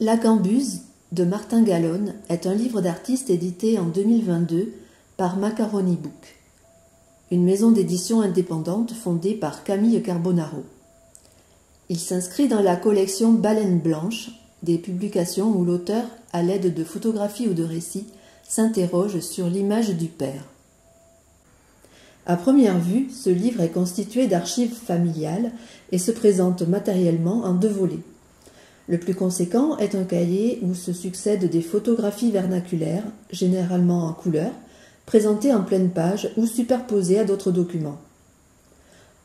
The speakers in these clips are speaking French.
La Gambuse de Martin Gallone est un livre d'artiste édité en 2022 par Macaroni Book, une maison d'édition indépendante fondée par Camille Carbonaro. Il s'inscrit dans la collection Baleine Blanche, des publications où l'auteur, à l'aide de photographies ou de récits, s'interroge sur l'image du père. À première vue, ce livre est constitué d'archives familiales et se présente matériellement en 2 volets. Le plus conséquent est un cahier où se succèdent des photographies vernaculaires, généralement en couleur, présentées en pleine page ou superposées à d'autres documents.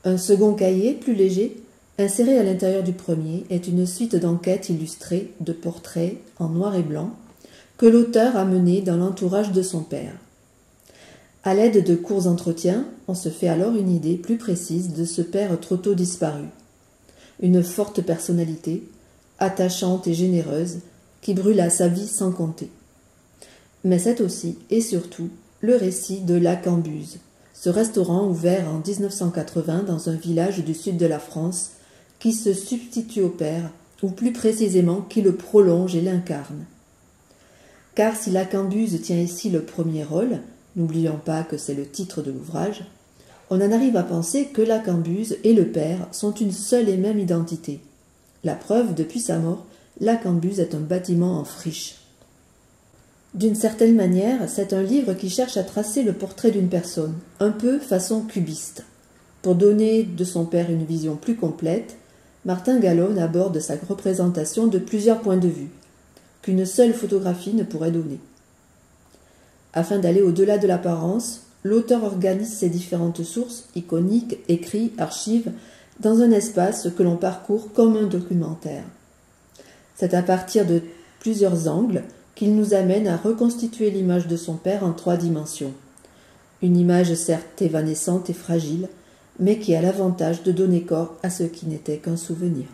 Un second cahier, plus léger, inséré à l'intérieur du premier, est une suite d'enquêtes illustrées de portraits en noir et blanc que l'auteur a menées dans l'entourage de son père. À l'aide de courts entretiens, on se fait alors une idée plus précise de ce père trop tôt disparu. Une forte personnalité, attachante et généreuse, qui brûla sa vie sans compter. Mais c'est aussi, et surtout, le récit de La Gambuse, ce restaurant ouvert en 1980 dans un village du sud de la France, qui se substitue au père, ou plus précisément qui le prolonge et l'incarne. Car si La Gambuse tient ici le premier rôle, n'oublions pas que c'est le titre de l'ouvrage, on en arrive à penser que La Gambuse et le père sont une seule et même identité. La preuve, depuis sa mort, La Gambuse est un bâtiment en friche. D'une certaine manière, c'est un livre qui cherche à tracer le portrait d'une personne, un peu façon cubiste. Pour donner de son père une vision plus complète, Martin Gallone aborde sa représentation de plusieurs points de vue, qu'une seule photographie ne pourrait donner. Afin d'aller au-delà de l'apparence, l'auteur organise ses différentes sources, iconiques, écrits, archives, dans un espace que l'on parcourt comme un documentaire. C'est à partir de plusieurs angles qu'il nous amène à reconstituer l'image de son père en 3 dimensions. Une image certes évanescente et fragile, mais qui a l'avantage de donner corps à ce qui n'était qu'un souvenir.